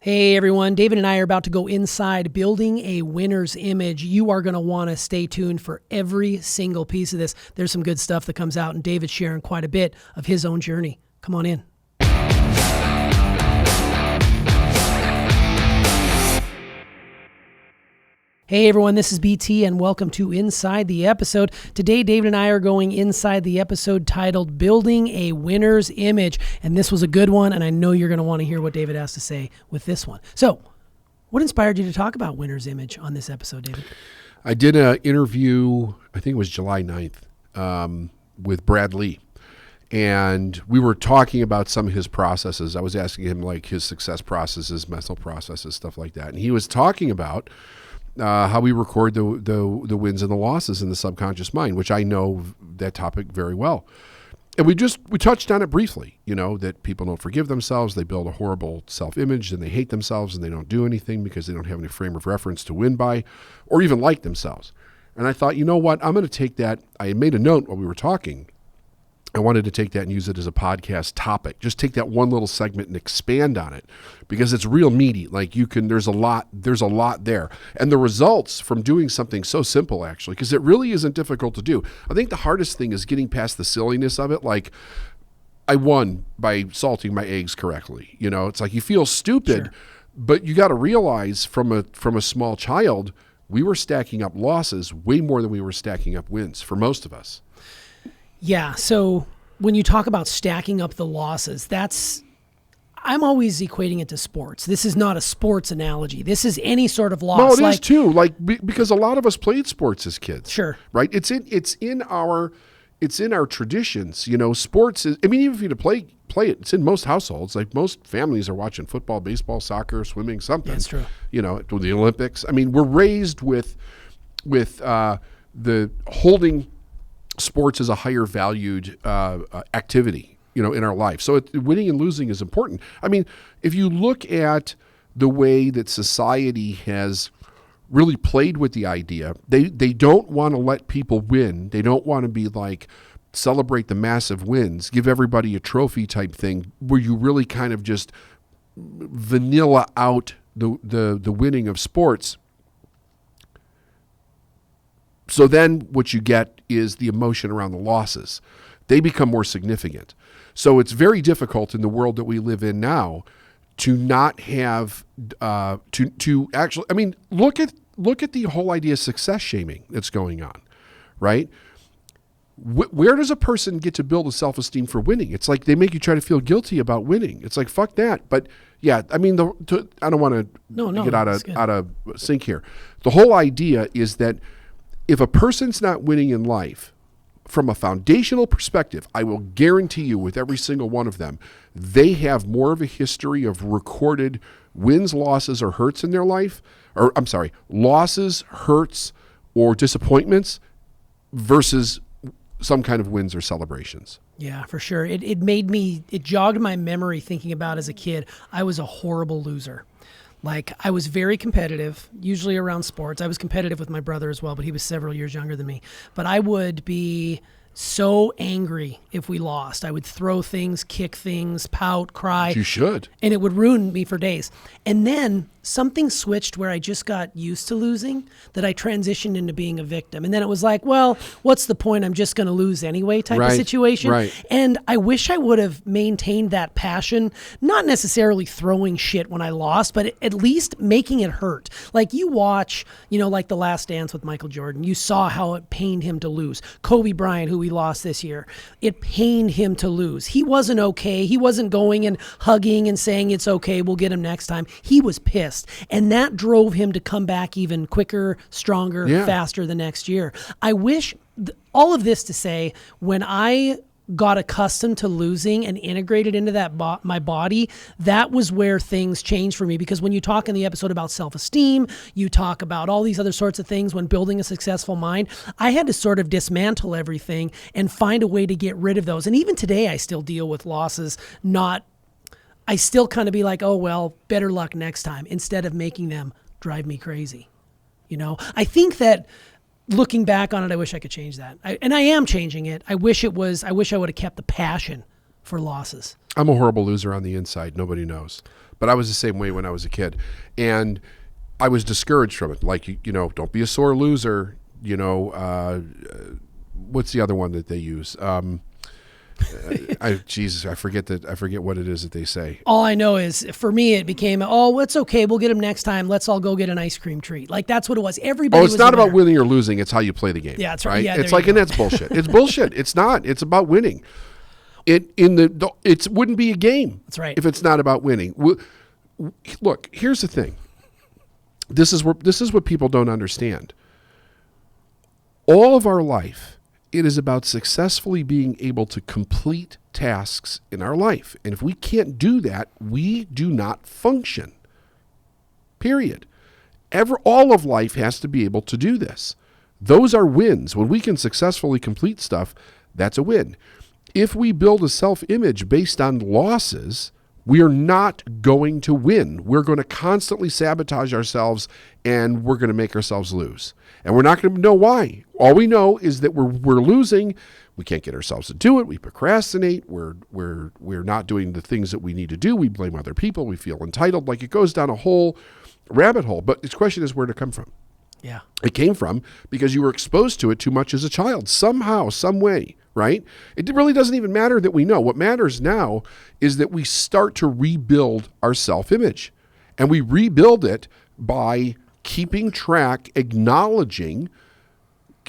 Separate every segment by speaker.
Speaker 1: Hey everyone, David and I are about to go inside building a winner's image. You are going to want to stay tuned for every single piece of this. There's some good stuff that comes out, and David's sharing quite a bit of his own journey. Come on in. Hey everyone, this is BT and welcome to Inside the Episode. Today, David and I are going inside the episode titled Building a Winner's Image. And this was a good one, and I know you're going to want to hear what David has to say with this one. So, what inspired you to talk about winner's image on this episode, David?
Speaker 2: I did an interview, I think it was July 9th, with Brad Lee. And we were talking about some of his processes. I was asking him like his success processes, mental processes, stuff like that. And he was talking about how we record the wins and the losses in the subconscious mind, which I know that topic very well. And we touched on it briefly, that people don't forgive themselves, they build a horrible self-image, and they hate themselves, and they don't do anything because they don't have any frame of reference to win by, or even like themselves. And I thought, you know what, I'm going to take that. I made a note while we were talking. I wanted to take that and use it as a podcast topic. Just take that one little segment and expand on it because it's real meaty. Like there's a lot there. And the results from doing something so simple, actually, because it really isn't difficult to do. I think the hardest thing is getting past the silliness of it. Like, I won by salting my eggs correctly. It's like you feel stupid,
Speaker 1: Sure.
Speaker 2: But you got to realize from a small child, we were stacking up losses way more than we were stacking up wins for most of us.
Speaker 1: Yeah, so when you talk about stacking up the losses, I'm always equating it to sports. This is not a sports analogy. This is any sort of loss.
Speaker 2: No, it is too. Because a lot of us played sports as kids.
Speaker 1: Sure.
Speaker 2: Right? It's in our traditions. Sports is. I mean, even if you play it, it's in most households. Like most families are watching football, baseball, soccer, swimming, something.
Speaker 1: That's true.
Speaker 2: The Olympics. I mean, we're raised with the holding sports is a higher valued activity, in our life. So winning and losing is important. I mean, if you look at the way that society has really played with the idea, they don't want to let people win. They don't want to be like, celebrate the massive wins, give everybody a trophy type thing where you really kind of just vanilla out the winning of sports. So then what you get is the emotion around the losses. They become more significant. So it's very difficult in the world that we live in now to not have, to actually, I mean, look at the whole idea of success shaming that's going on, right? Where does a person get to build a self-esteem for winning? It's like they make you try to feel guilty about winning. It's like, fuck that. But yeah, I mean, I don't want to get out of sync here. The whole idea is that if a person's not winning in life, from a foundational perspective, I will guarantee you with every single one of them, they have more of a history of recorded wins, losses, or hurts in their life, losses, hurts, or disappointments versus some kind of wins or celebrations.
Speaker 1: Yeah, for sure. It jogged my memory thinking about as a kid, I was a horrible loser. Like, I was very competitive, usually around sports. I was competitive with my brother as well, but he was several years younger than me. But I would be so angry if we lost. I would throw things, kick things, pout, cry.
Speaker 2: You should.
Speaker 1: And it would ruin me for days. And then something switched where I just got used to losing, that I transitioned into being a victim. And then it was like, well, what's the point? I'm just going to lose anyway type of situation.
Speaker 2: Right.
Speaker 1: And I wish I would have maintained that passion, not necessarily throwing shit when I lost, but at least making it hurt. Like you watch, like The Last Dance with Michael Jordan, you saw how it pained him to lose. Kobe Bryant, who we lost this year, it pained him to lose. He wasn't okay. He wasn't going and hugging and saying it's okay, we'll get him next time. He was pissed. And that drove him to come back even quicker, stronger, faster the next year. I wish all of this to say, when I got accustomed to losing and integrated into that my body, that was where things changed for me. Because when you talk in the episode about self-esteem, you talk about all these other sorts of things when building a successful mind, I had to sort of dismantle everything and find a way to get rid of those. And even today, I still deal with losses, I still kind of be like, oh, well, better luck next time, instead of making them drive me crazy. I think that looking back on it, I wish I could change that. And I am changing it. I wish I would have kept the passion for losses.
Speaker 2: I'm a horrible loser on the inside. Nobody knows. But I was the same way when I was a kid. And I was discouraged from it. Like, don't be a sore loser. What's the other one that they use? I forget what it is that they say.
Speaker 1: All I know is for me, it became, it's okay. We'll get him next time. Let's all go get an ice cream treat. Like that's what it was. Everybody.
Speaker 2: It's not about winning or losing. It's how you play the game.
Speaker 1: Yeah, that's right. Yeah,
Speaker 2: it's like, and that's bullshit. It's bullshit. It's not. It's about winning. It wouldn't be a game.
Speaker 1: That's right.
Speaker 2: If it's not about winning. Look, here's the thing. This is what people don't understand. All of our life, it is about successfully being able to complete tasks in our life. And if we can't do that, we do not function. Period. All of life has to be able to do this. Those are wins. When we can successfully complete stuff, that's a win. If we build a self-image based on losses, we are not going to win. We're going to constantly sabotage ourselves, and we're going to make ourselves lose. And we're not going to know why. All we know is that we're losing. We can't get ourselves to do it. We procrastinate. We're not doing the things that we need to do. We blame other people. We feel entitled. Like it goes down a whole rabbit hole. But the question is where did it come from?
Speaker 1: Yeah.
Speaker 2: It came from because you were exposed to it too much as a child, somehow, some way, right? It really doesn't even matter that we know. What matters now is that we start to rebuild our self-image. And we rebuild it by keeping track, acknowledging,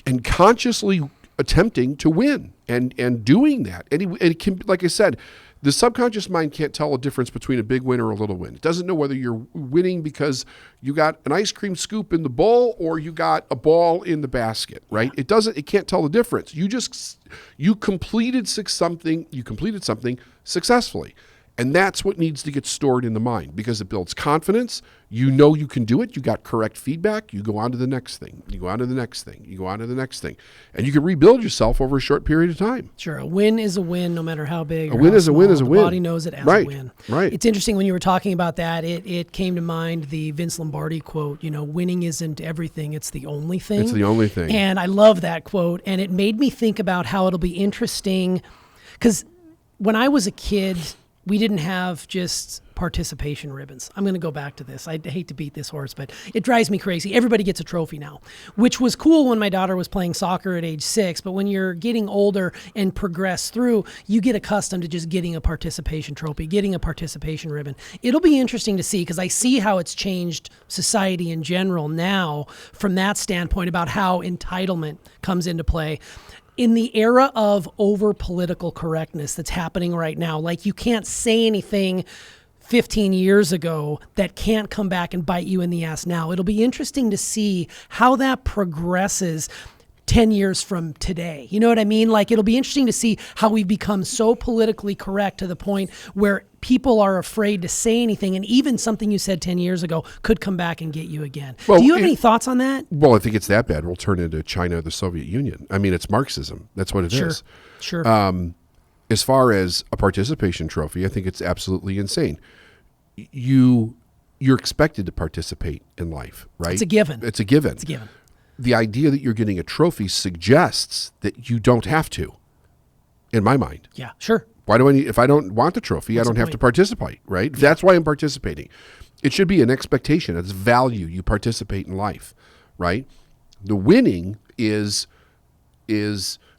Speaker 2: and consciously attempting to win and doing that. And it can, like I said, the subconscious mind can't tell a difference between a big win or a little win. It doesn't know whether you're winning because you got an ice cream scoop in the bowl or you got a ball in the basket, right? It can't tell the difference. You completed something successfully. And that's what needs to get stored in the mind because it builds confidence. You know you can do it. You got correct feedback. You go on to the next thing. You go on to the next thing. You go on to the next thing. And you can rebuild yourself over a short period of time.
Speaker 1: Sure. A win is a win no matter how big.
Speaker 2: A win is a win is a win.
Speaker 1: The body knows it as a win.
Speaker 2: Right.
Speaker 1: It's interesting when you were talking about that, it came to mind the Vince Lombardi quote, winning isn't everything. It's the only thing.
Speaker 2: It's the only thing.
Speaker 1: And I love that quote. And it made me think about how it'll be interesting because when I was a kid, we didn't have just participation ribbons. I'm going to go back to this. I hate to beat this horse, but it drives me crazy. Everybody gets a trophy now, which was cool when my daughter was playing soccer at age 6. But when you're getting older and progress through, you get accustomed to just getting a participation trophy, getting a participation ribbon. It'll be interesting to see because I see how it's changed society in general now from that standpoint about how entitlement comes into play. In the era of over political correctness that's happening right now, like you can't say anything 15 years ago that can't come back and bite you in the ass now. It'll be interesting to see how that progresses 10 years from today. You know what I mean? Like it'll be interesting to see how we've become so politically correct to the point where people are afraid to say anything, and even something you said 10 years ago could come back and get you again. Do you have any thoughts on that?
Speaker 2: Well, I think it's that bad. We'll turn into China or the Soviet Union. I mean, it's Marxism. That's what it is.
Speaker 1: Sure.
Speaker 2: As far as a participation trophy, I think it's absolutely insane. You're expected to participate in life, right?
Speaker 1: It's a given.
Speaker 2: It's a given. The idea that you're getting a trophy suggests that you don't have to, in my mind.
Speaker 1: Yeah, sure.
Speaker 2: Why do I need, if I don't want the trophy, I don't have to participate, right? Yeah. That's why I'm participating. It should be an expectation. It's value. You participate in life, right? The winning is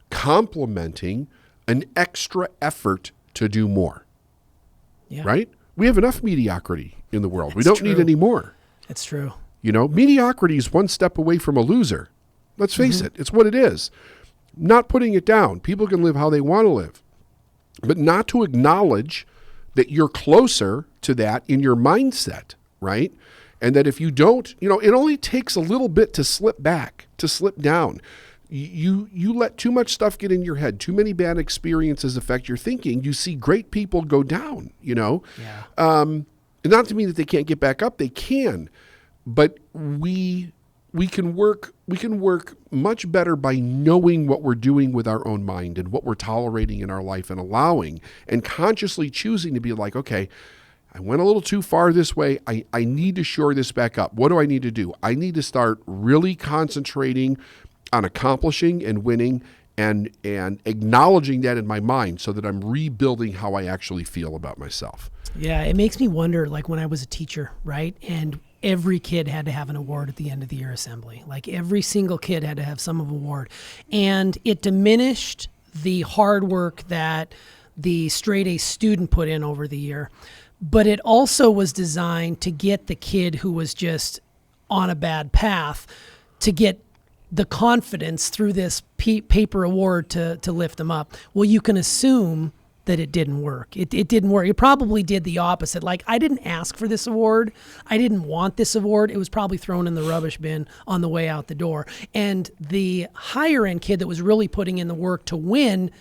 Speaker 2: complementing an extra effort to do more, right? We have enough mediocrity in the world. We don't need any more.
Speaker 1: It's true.
Speaker 2: Mediocrity is one step away from a loser. Let's face it. It's what it is. Not putting it down. People can live how they want to live. But not to acknowledge that you're closer to that in your mindset, right? And that if you don't, it only takes a little bit to slip back, to slip down. You let too much stuff get in your head. Too many bad experiences affect your thinking. You see great people go down, Yeah. Not to mean that they can't get back up. They can. But we can work much better by knowing what we're doing with our own mind and what we're tolerating in our life and allowing and consciously choosing to be like, okay, I went a little too far this way. I need to shore this back up. What do I need to do? I need to start really concentrating on accomplishing and winning and acknowledging that in my mind so that I'm rebuilding how I actually feel about myself.
Speaker 1: Yeah, it makes me wonder, like when I was a teacher, right? And every kid had to have an award at the end of the year assembly. Like every single kid had to have some award. And it diminished the hard work that the straight A student put in over the year. But it also was designed to get the kid who was just on a bad path to get the confidence through this paper award to lift them up. Well, you can assume that it didn't work. It didn't work. It probably did the opposite. Like, I didn't ask for this award. I didn't want this award. It was probably thrown in the rubbish bin on the way out the door. And the higher end kid that was really putting in the work to win,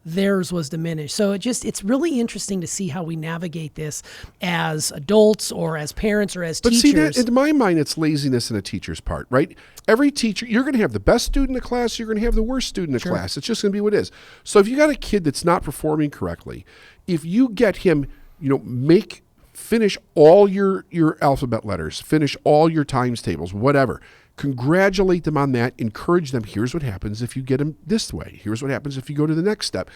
Speaker 1: theirs was diminished. So it's really interesting to see how we navigate this as adults or as parents or as teachers.
Speaker 2: But see, that, in my mind, it's laziness on a teacher's part, right? Every teacher, you're going to have the best student in the class, you're going to have the worst student in the class. It's just going to be what it is. So if you got a kid that's not performing correctly, if you get him, finish all your alphabet letters, finish all your times tables, whatever. Congratulate them on that. Encourage them. Here's what happens if you get them this way. Here's what happens if you go to the next step.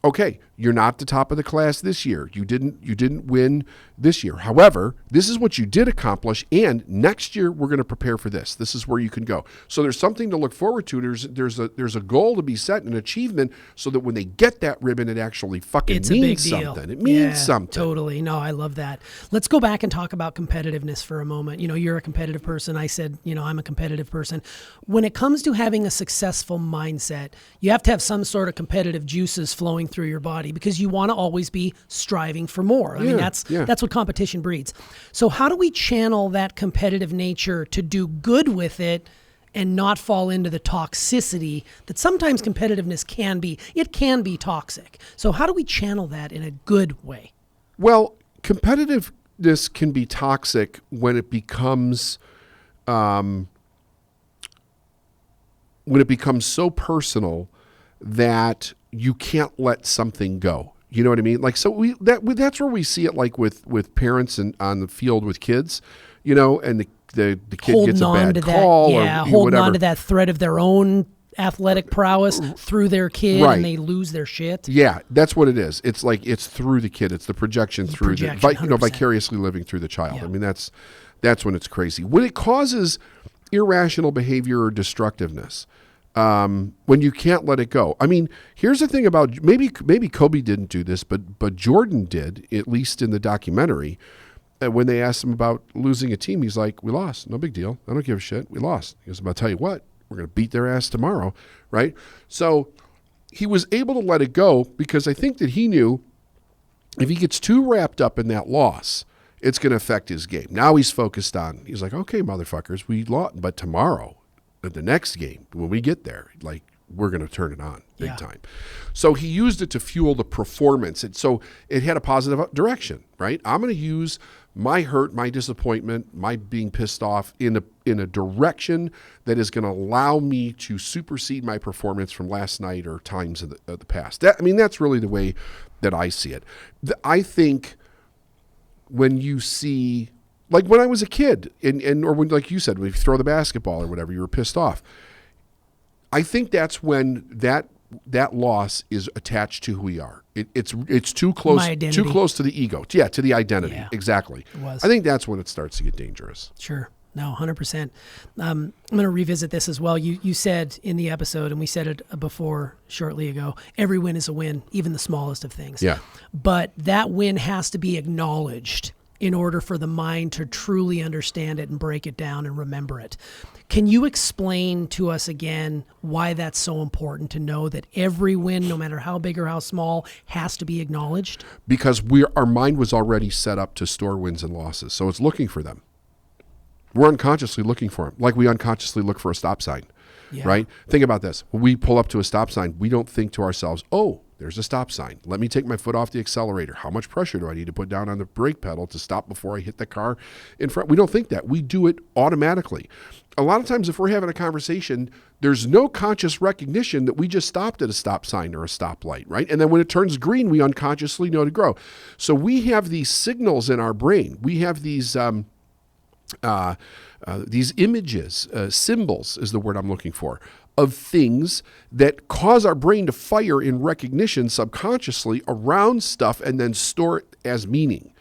Speaker 2: Okay, you're not the top of the class this year. You didn't win this year. However, this is what you did accomplish, and next year we're going to prepare for this. This is where you can go. So there's something to look forward to. There's a goal to be set, an achievement, so that when they get that ribbon, it actually fucking means something. It means something.
Speaker 1: Totally. No, I love that. Let's go back and talk about competitiveness for a moment. You're a competitive person. I said, I'm a competitive person. When it comes to having a successful mindset, you have to have some sort of competitive juices flowing through your body because you want to always be striving for more. I mean, that's what competition breeds. So how do we channel that competitive nature to do good with it and not fall into the toxicity that sometimes competitiveness can be? It can be toxic. So how do we channel that in a good way?
Speaker 2: Well, competitiveness can be toxic when it becomes so personal that you can't let something go. You know what I mean? Like, so that's where we see it, like with parents and on the field with kids, and the kid
Speaker 1: holding
Speaker 2: gets a
Speaker 1: on
Speaker 2: bad
Speaker 1: to
Speaker 2: call,
Speaker 1: that,
Speaker 2: or
Speaker 1: holding
Speaker 2: whatever.
Speaker 1: on to that thread of their own athletic prowess through their kid,
Speaker 2: right.
Speaker 1: And they lose their shit.
Speaker 2: Yeah, that's what it is. It's like it's through the kid. It's the projection through the vicariously living through the child. Yeah. I mean, that's when it's crazy. When it causes irrational behavior or destructiveness. When you can't let it go. I mean, here's the thing about maybe Kobe didn't do this, but Jordan did, at least in the documentary. When they asked him about losing a team, he's like, "We lost. No big deal. I don't give a shit. We lost." He goes, "I'll tell you what, we're going to beat their ass tomorrow," right? So he was able to let it go because I think that he knew if he gets too wrapped up in that loss, it's going to affect his game. Now he's focused on. He's like, "Okay, motherfuckers, we lost, but tomorrow." At the next game, when we get there, like, we're going to turn it on big time. So he used it to fuel the performance. And so it had a positive direction, right? I'm going to use my hurt, my disappointment, my being pissed off in a direction that is going to allow me to supersede my performance from last night or times of the past. That's really the way that I see it. I think when you see... Like when I was a kid, or when, like you said, when you throw the basketball or whatever, you were pissed off. I think that's when that loss is attached to who we are. It's too close to the ego. Yeah, to the identity. Yeah, exactly.
Speaker 1: It was.
Speaker 2: I think that's when it starts to get dangerous.
Speaker 1: Sure. No, 100%. I'm going to revisit this as well. You said in the episode, and we said it before shortly ago, every win is a win, even the smallest of things.
Speaker 2: Yeah.
Speaker 1: But that win has to be acknowledged in order for the mind to truly understand it and break it down and remember it. Can you explain to us again why that's so important to know that every win, no matter how big or how small, has to be acknowledged?
Speaker 2: Because our mind was already set up to store wins and losses, so it's looking for them. We're unconsciously looking for them, like we unconsciously look for a stop sign, right? Think about this. When we pull up to a stop sign, we don't think to ourselves, oh, there's a stop sign. Let me take my foot off the accelerator. How much pressure do I need to put down on the brake pedal to stop before I hit the car in front? We don't think that. We do it automatically. A lot of times if we're having a conversation, there's no conscious recognition that we just stopped at a stop sign or a stoplight, right? And then when it turns green, we unconsciously know to grow. So we have these signals in our brain. We have these images, symbols is the word I'm looking for, of things that cause our brain to fire in recognition subconsciously around stuff and then store it as meaning.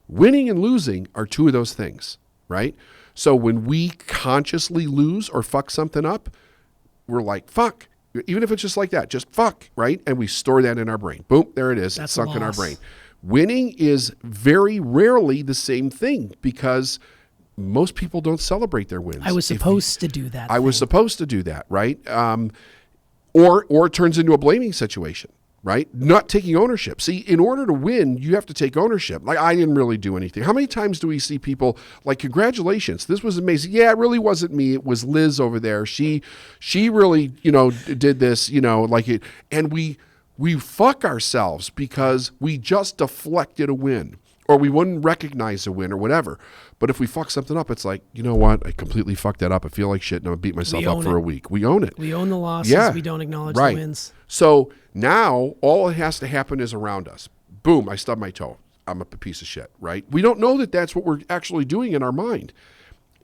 Speaker 2: Winning and losing are two of those things, right? So when we consciously lose or fuck something up, we're like, fuck. Even if it's just like that, just fuck, right? And we store that in our brain. Boom, there it is.
Speaker 1: That's
Speaker 2: it's sunk in our
Speaker 1: loss.
Speaker 2: brain. Winning is very rarely the same thing because most people don't celebrate their wins.
Speaker 1: I was supposed to do that.
Speaker 2: I was supposed to do that, right? Or it turns into a blaming situation, right? Not taking ownership. See, in order to win, you have to take ownership. Like, I didn't really do anything. How many times do we see people like, congratulations, this was amazing. Yeah, it really wasn't me. It was Liz over there. She really, did this, like it. And we fuck ourselves because we just deflected a win or we wouldn't recognize a win or whatever. But if we fuck something up, it's like, you know what? I completely fucked that up. I feel like shit and I'm going to beat myself up for a week. We own it.
Speaker 1: We own the losses.
Speaker 2: Yeah.
Speaker 1: We don't acknowledge
Speaker 2: Right.
Speaker 1: the wins.
Speaker 2: So now all that has to happen is around us. Boom, I stubbed my toe. I'm a piece of shit, right? We don't know that that's what we're actually doing in our mind.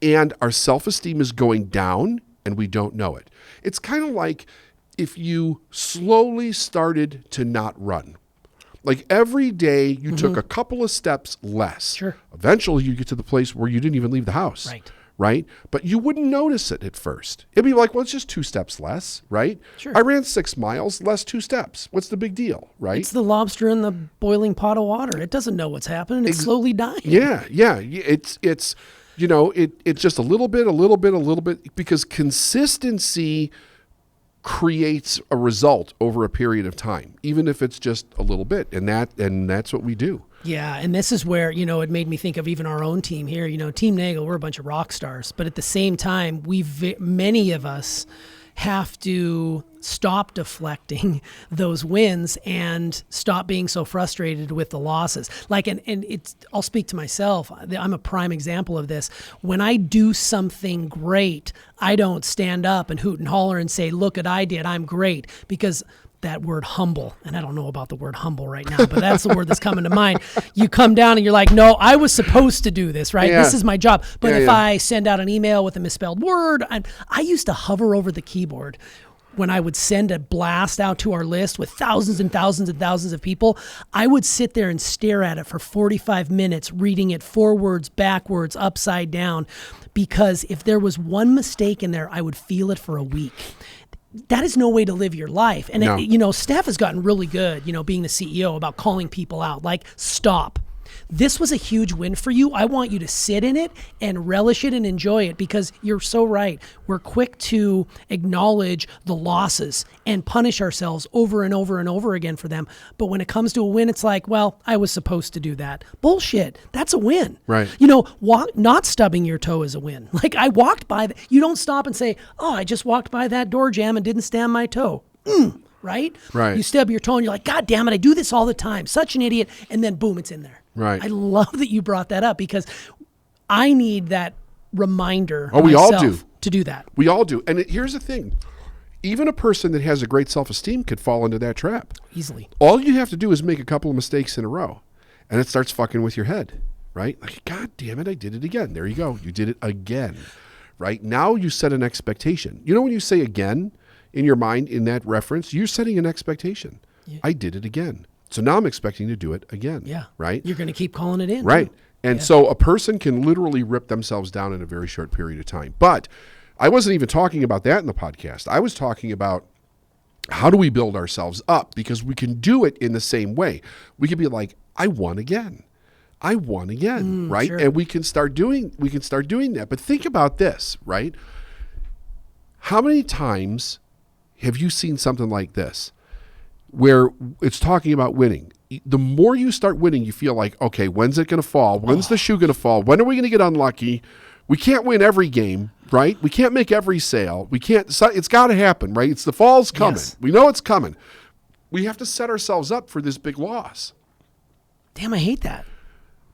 Speaker 2: And our self-esteem is going down and we don't know it. It's kind of like if you slowly started to not run. Like every day you took a couple of steps less.
Speaker 1: Sure.
Speaker 2: Eventually you get to the place where you didn't even leave the house.
Speaker 1: Right.
Speaker 2: Right? But you wouldn't notice it at first. It'd be like, well, it's just 2 steps less, right?
Speaker 1: Sure.
Speaker 2: I ran 6 miles, less 2 steps. What's the big deal, right?
Speaker 1: It's the lobster in the boiling pot of water. It doesn't know what's happening. It's slowly dying.
Speaker 2: Yeah. It's it's just a little bit, because consistency creates a result over a period of time, even if it's just a little bit. And that's what we do.
Speaker 1: Yeah, and this is where, it made me think of even our own team here. Team Nagel, we're a bunch of rock stars, but at the same time, many of us have to stop deflecting those wins and stop being so frustrated with the losses. I'll speak to myself. I'm a prime example of this. When I do something great, I don't stand up and hoot and holler and say, look what I did, I'm great, because that word humble, and I don't know about the word humble right now, but that's the word that's coming to mind. You come down and you're like, no, I was supposed to do this, right?
Speaker 2: Yeah.
Speaker 1: This is my job. But if
Speaker 2: Yeah.
Speaker 1: I send out an email with a misspelled word, I used to hover over the keyboard when I would send a blast out to our list with thousands and thousands and thousands of people. I would sit there and stare at it for 45 minutes, reading it forwards, backwards, upside down, because if there was one mistake in there, I would feel it for a week. That is no way to live your life. And,
Speaker 2: No.
Speaker 1: Steph has gotten really good, being the CEO, about calling people out. Like, stop. This was a huge win for you. I want you to sit in it and relish it and enjoy it, because you're so right. We're quick to acknowledge the losses and punish ourselves over and over and over again for them. But when it comes to a win, it's like, well, I was supposed to do that. Bullshit. That's a win.
Speaker 2: Right.
Speaker 1: Not stubbing your toe is a win. Like, I walked by, you don't stop and say, oh, I just walked by that door jamb and didn't stamp my toe. Right?
Speaker 2: Right.
Speaker 1: You stub your toe and you're like, God damn it, I do this all the time. Such an idiot. And then boom, it's in there.
Speaker 2: Right.
Speaker 1: I love that you brought that up, because I need that reminder
Speaker 2: we all
Speaker 1: myself
Speaker 2: do.
Speaker 1: to do that.
Speaker 2: We all do. And here's the thing. Even a person that has a great self-esteem could fall into that trap.
Speaker 1: Easily.
Speaker 2: All you have to do is make a couple of mistakes in a row, and it starts fucking with your head, right? Like, God damn it, I did it again. There you go. You did it again, right? Now you set an expectation. When you say again in your mind in that reference, you're setting an expectation. Yeah. I did it again. So now I'm expecting to do it again.
Speaker 1: Yeah.
Speaker 2: Right?
Speaker 1: You're going to keep calling it in.
Speaker 2: Right.
Speaker 1: Too.
Speaker 2: And so a person can literally rip themselves down in a very short period of time. But I wasn't even talking about that in the podcast. I was talking about, how do we build ourselves up? Because we can do it in the same way. We can be like, I won again. I won again, right?
Speaker 1: Sure.
Speaker 2: And we can start doing that. But think about this, right? How many times have you seen something like this, where it's talking about winning? The more you start winning, you feel like, okay, when's it going to fall? When's the shoe going to fall? When are we going to get unlucky? We can't win every game, right? We can't make every sale. We can't. It's got to happen, right? It's the fall's coming.
Speaker 1: Yes.
Speaker 2: We know it's coming. We have to set ourselves up for this big loss.
Speaker 1: Damn, I hate that.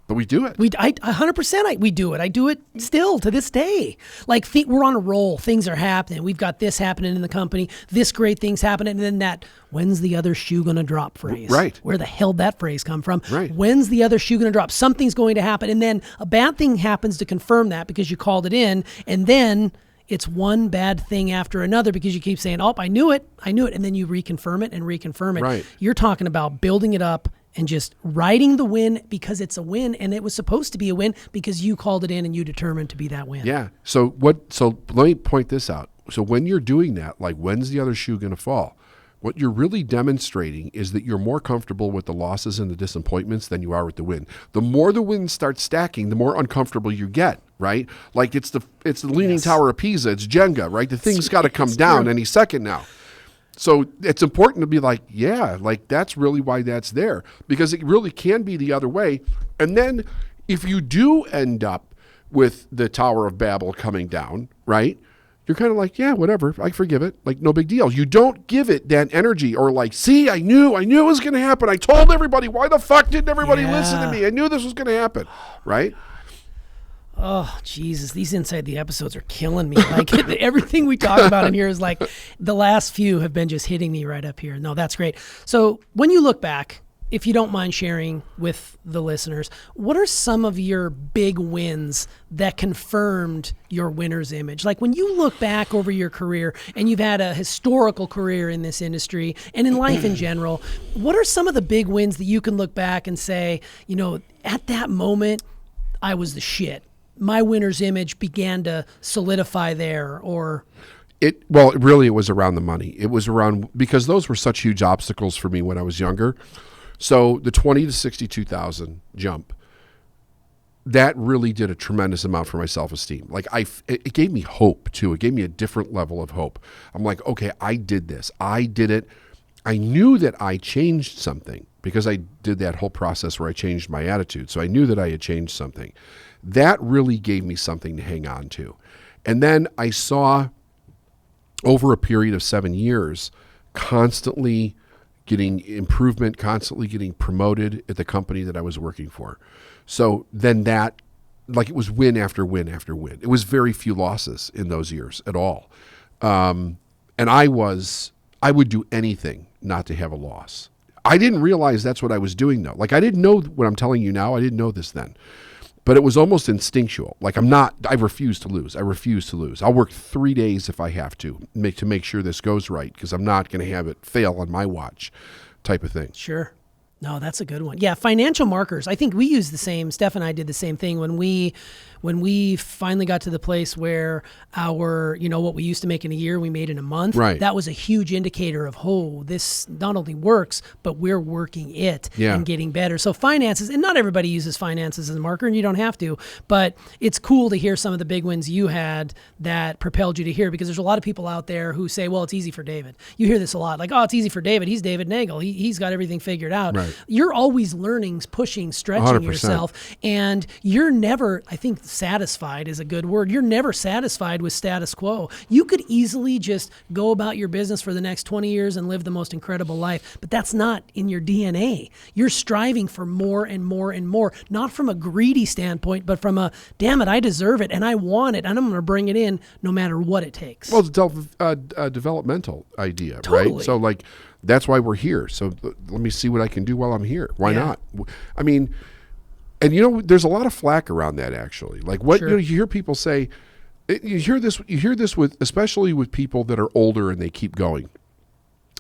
Speaker 2: But we do it.
Speaker 1: 100% we do it. I do it still to this day. Like, we're on a roll. Things are happening. We've got this happening in the company. This great thing's happening. And then that, when's the other shoe going to drop phrase?
Speaker 2: Right.
Speaker 1: Where the hell did that phrase come from?
Speaker 2: Right.
Speaker 1: When's the other shoe going to drop? Something's going to happen. And then a bad thing happens to confirm that, because you called it in. And then it's one bad thing after another, because you keep saying, oh, I knew it. And then you reconfirm it and reconfirm it.
Speaker 2: Right.
Speaker 1: You're talking about building it up and just riding the win because it's a win, and it was supposed to be a win because you called it in and you determined to be that win.
Speaker 2: Yeah. So let me point this out. So when you're doing that, like, when's the other shoe going to fall? What you're really demonstrating is that you're more comfortable with the losses and the disappointments than you are with the win. The more the wins start stacking, the more uncomfortable you get, right? Like, it's the Leaning Tower of Pisa. It's Jenga, right? The thing's got to come down any second now. So it's important to be like, yeah, like, that's really why that's there, because it really can be the other way. And then if you do end up with the Tower of Babel coming down, right? You're kind of like, yeah, whatever, I forgive it. Like, no big deal. You don't give it that energy, or like, see, I knew it was going to happen. I told everybody. Why the fuck didn't everybody listen to me? I knew this was going to happen, right?
Speaker 1: Oh, Jesus, these Inside the Episodes are killing me. Like, everything we talk about in here is like, the last few have been just hitting me right up here. No, that's great. So when you look back, if you don't mind sharing with the listeners, what are some of your big wins that confirmed your winner's image? Like, when you look back over your career, and you've had a historical career in this industry and in life in general, what are some of the big wins that you can look back and say, you know, at that moment, I was the shit. My winner's image began to solidify there, or...
Speaker 2: It was around the money. It was around, because those were such huge obstacles for me when I was younger. So the 20 to 62,000 jump, that really did a tremendous amount for my self-esteem. Like, it gave me hope too. It gave me a different level of hope. I'm like, okay, I did this. I did it. I knew that I changed something because I did that whole process where I changed my attitude. So I knew that I had changed something. That really gave me something to hang on to. And then I saw, over a period of 7 years, constantly getting improvement, constantly getting promoted at the company that I was working for. So then that, like, it was win after win after win. It was very few losses in those years at all. And I would do anything not to have a loss. I didn't realize that's what I was doing, though. Like, I didn't know what I'm telling you now. I didn't know this then. But it was almost instinctual. Like, I refuse to lose. I refuse to lose. I'll work 3 days if I have to make sure this goes right, because I'm not going to have it fail on my watch, type of thing.
Speaker 1: Sure. No, that's a good one. Yeah, financial markers. I think we use the same. Steph and I did the same thing when we finally got to the place where our, what we used to make in a year, we made in a month.
Speaker 2: Right.
Speaker 1: That was a huge indicator of, this not only works, but we're working it and getting better. So finances, and not everybody uses finances as a marker, and you don't have to, but it's cool to hear some of the big wins you had that propelled you to here, because there's a lot of people out there who say, well, it's easy for David. You hear this a lot, like, oh, it's easy for David. He's David Nagel. He's got everything figured out.
Speaker 2: Right.
Speaker 1: You're always learning, pushing, stretching
Speaker 2: 100%.
Speaker 1: yourself, and you're never, I think satisfied is a good word. You're never satisfied with status quo. You could easily just go about your business for the next 20 years and live the most incredible life, but that's not in your DNA. You're striving for more and more and more, not from a greedy standpoint, but from a, damn it, I deserve it and I want it and I'm going to bring it in no matter what it takes.
Speaker 2: Well, it's a developmental idea,
Speaker 1: Totally.
Speaker 2: Right? So, like, that's why we're here. So let me see what I can do while I'm here. Why not? I mean, and there's a lot of flack around that, actually. Like, what
Speaker 1: Sure.
Speaker 2: You hear people say, you hear this with, especially with people that are older and they keep going.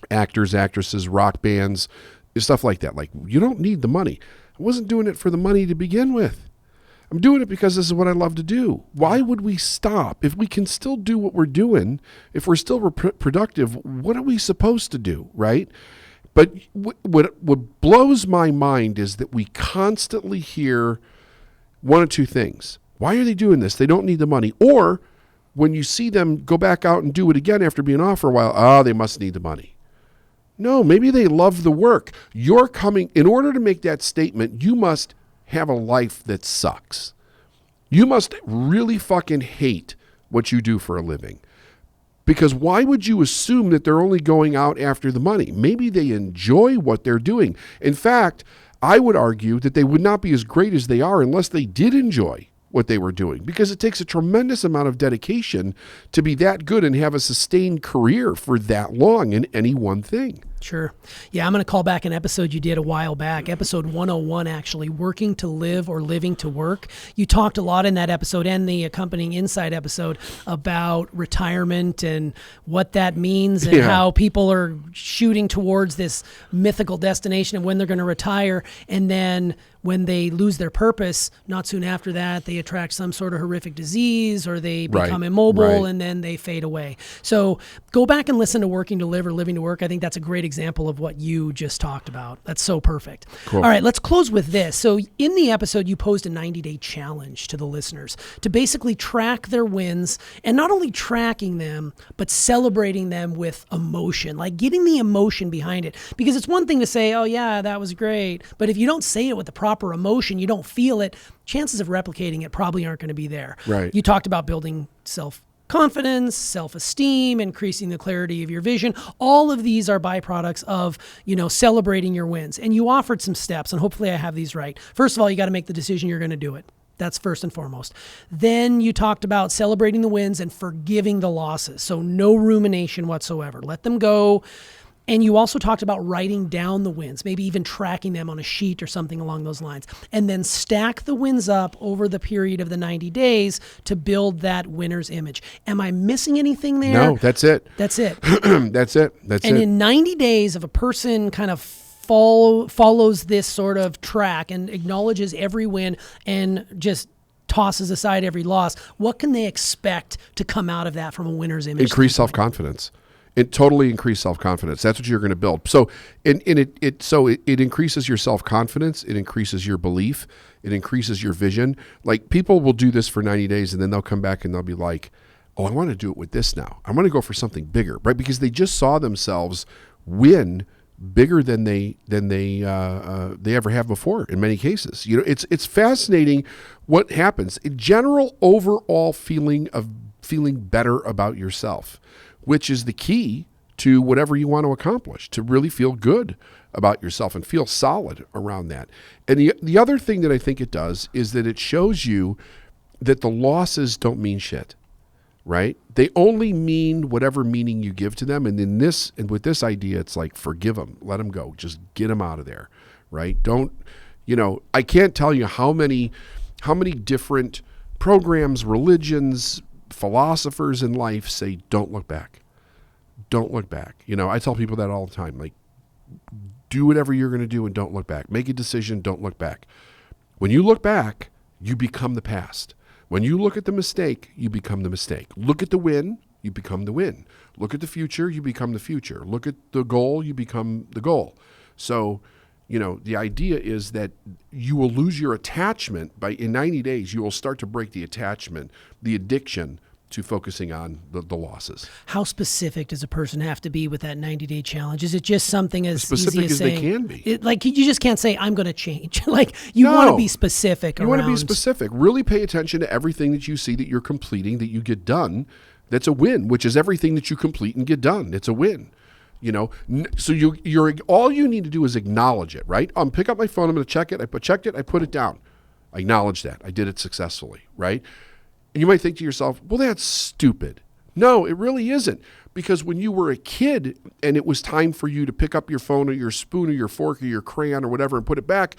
Speaker 2: Actors, actresses, rock bands, stuff like that. Like, you don't need the money. I wasn't doing it for the money to begin with. I'm doing it because this is what I love to do. Why would we stop? If we can still do what we're doing, if we're still productive, what are we supposed to do, right? But what blows my mind is that we constantly hear one of two things. Why are they doing this? They don't need the money. Or when you see them go back out and do it again after being off for a while, they must need the money. No, maybe they love the work. In order to make that statement, you must have a life that sucks. You must really fucking hate what you do for a living. Because why would you assume that they're only going out after the money? Maybe they enjoy what they're doing. In fact, I would argue that they would not be as great as they are unless they did enjoy what they were doing, because it takes a tremendous amount of dedication to be that good and have a sustained career for that long in any one thing.
Speaker 1: Sure. Yeah, I'm going to call back an episode you did a while back, episode 101, actually, Working to Live or Living to Work. You talked a lot in that episode and the accompanying Insight episode about retirement and what that means and how people are shooting towards this mythical destination of when they're going to retire. And then when they lose their purpose, not soon after that, they attract some sort of horrific disease or they become immobile and then they fade away. So go back and listen to Working to Live or Living to Work. I think that's a great example of what you just talked about. That's so perfect.
Speaker 2: Cool.
Speaker 1: All right, let's close with this. So in the episode, you posed a 90-day challenge to the listeners to basically track their wins, and not only tracking them, but celebrating them with emotion, like getting the emotion behind it. Because it's one thing to say, oh yeah, that was great. But if you don't say it with the proper emotion, you don't feel it, chances of replicating it probably aren't going to be there.
Speaker 2: Right.
Speaker 1: You talked about building self-confidence, self-esteem, increasing the clarity of your vision. All of these are byproducts of, celebrating your wins. And you offered some steps, and hopefully I have these right. First of all, you got to make the decision you're going to do it. That's first and foremost. Then you talked about celebrating the wins and forgiving the losses. So no rumination whatsoever. Let them go. And you also talked about writing down the wins, maybe even tracking them on a sheet or something along those lines, and then stack the wins up over the period of the 90 days to build that winner's image. Am I missing anything there?
Speaker 2: No, that's it.
Speaker 1: That's it.
Speaker 2: That's it.
Speaker 1: And in 90 days, if a person kind of follows this sort of track and acknowledges every win and just tosses aside every loss, what can they expect to come out of that from a winner's image?
Speaker 2: Increase self-confidence. It totally increases self-confidence. That's what you're going to build. So it increases your self-confidence. It increases your belief. It increases your vision. Like, people will do this for 90 days and then they'll come back and they'll be like, oh, I want to do it with this now. I want to go for something bigger, right? Because they just saw themselves win bigger than they ever have before in many cases. It's fascinating what happens. A general overall feeling better about yourself, which is the key to whatever you want to accomplish, to really feel good about yourself and feel solid around that. And the other thing that I think it does is that it shows you that the losses don't mean shit, right? They only mean whatever meaning you give to them. And with this idea, it's like, forgive them, let them go, just get them out of there, right? I can't tell you how many different programs, religions, philosophers in life say, don't look back. Don't look back. I tell people that all the time. Like, do whatever you're going to do and don't look back. Make a decision, don't look back. When you look back, you become the past. When you look at the mistake, you become the mistake. Look at the win, you become the win. Look at the future, you become the future. Look at the goal, you become the goal. So, the idea is that you will lose your attachment in 90 days. You will start to break the attachment, the addiction to focusing on the losses.
Speaker 1: How specific does a person have to be with that 90-day challenge? Is it just something as
Speaker 2: specific
Speaker 1: easy as
Speaker 2: they
Speaker 1: saying,
Speaker 2: can be?
Speaker 1: You just can't say, I'm going to change. You want to be specific.
Speaker 2: You want to be specific. Really pay attention to everything that you see that you're completing, that you get done. That's a win, which is everything that you complete and get done. It's a win. So you're all you need to do is acknowledge it, right? Pick up my phone. I'm going to check it. I put it down. I acknowledge that. I did it successfully, right? And you might think to yourself, well, that's stupid. No, it really isn't. Because when you were a kid and it was time for you to pick up your phone or your spoon or your fork or your crayon or whatever and put it back,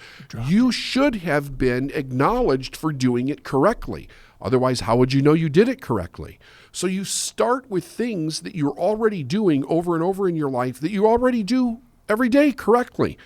Speaker 2: you should have been acknowledged for doing it correctly. Otherwise, how would you know you did it correctly? So you start with things that you're already doing over and over in your life that you already do every day correctly.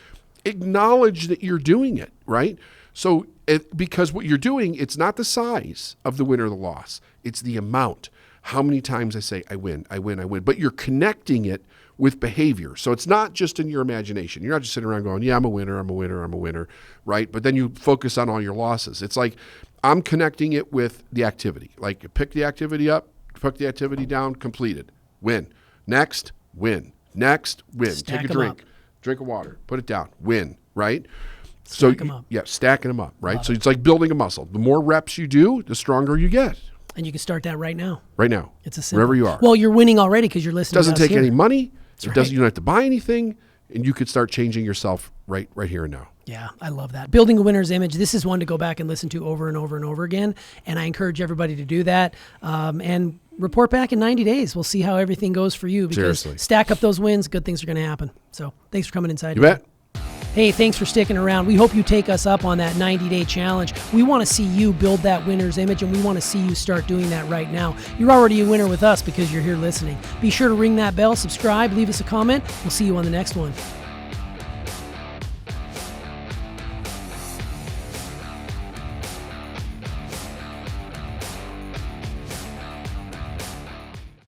Speaker 2: Acknowledge that you're doing it, right? So because what you're doing, it's not the size of the win or the loss. It's the amount. How many times I say, I win. But you're connecting it with behavior. So it's not just in your imagination. You're not just sitting around going, yeah, I'm a winner, right? But then you focus on all your losses. It's like, I'm connecting it with the activity. Like, pick the activity up, put the activity down, completed, win. Next, win. Next, win.
Speaker 1: Stack
Speaker 2: Take a
Speaker 1: 'em
Speaker 2: drink.
Speaker 1: up.
Speaker 2: Drink of water. Put it down. Win, right?
Speaker 1: Stack 'em up.
Speaker 2: Yeah, stacking them up, right? So it's like building a muscle. The more reps you do, the stronger you get.
Speaker 1: And you can start that right now.
Speaker 2: Right now.
Speaker 1: It's a simple.
Speaker 2: Wherever you are.
Speaker 1: Well, you're winning already because you're listening
Speaker 2: It doesn't
Speaker 1: to us
Speaker 2: take
Speaker 1: here.
Speaker 2: any money.
Speaker 1: That's right.
Speaker 2: You don't have to buy anything. and you could start changing yourself right here and now.
Speaker 1: Yeah, I love that. Building a winner's image. This is one to go back and listen to over and over and over again. And I encourage everybody to do that. And report back in 90 days. We'll see how everything goes for you, because
Speaker 2: Seriously.
Speaker 1: stack up those wins. Good things are going to happen. So thanks for coming inside.
Speaker 2: You bet.
Speaker 1: Hey, thanks for sticking around. We hope you take us up on that 90-day challenge. We want to see you build that winner's image, and we want to see you start doing that right now. You're already a winner with us because you're here listening. Be sure to ring that bell, subscribe, leave us a comment. We'll see you on the next one.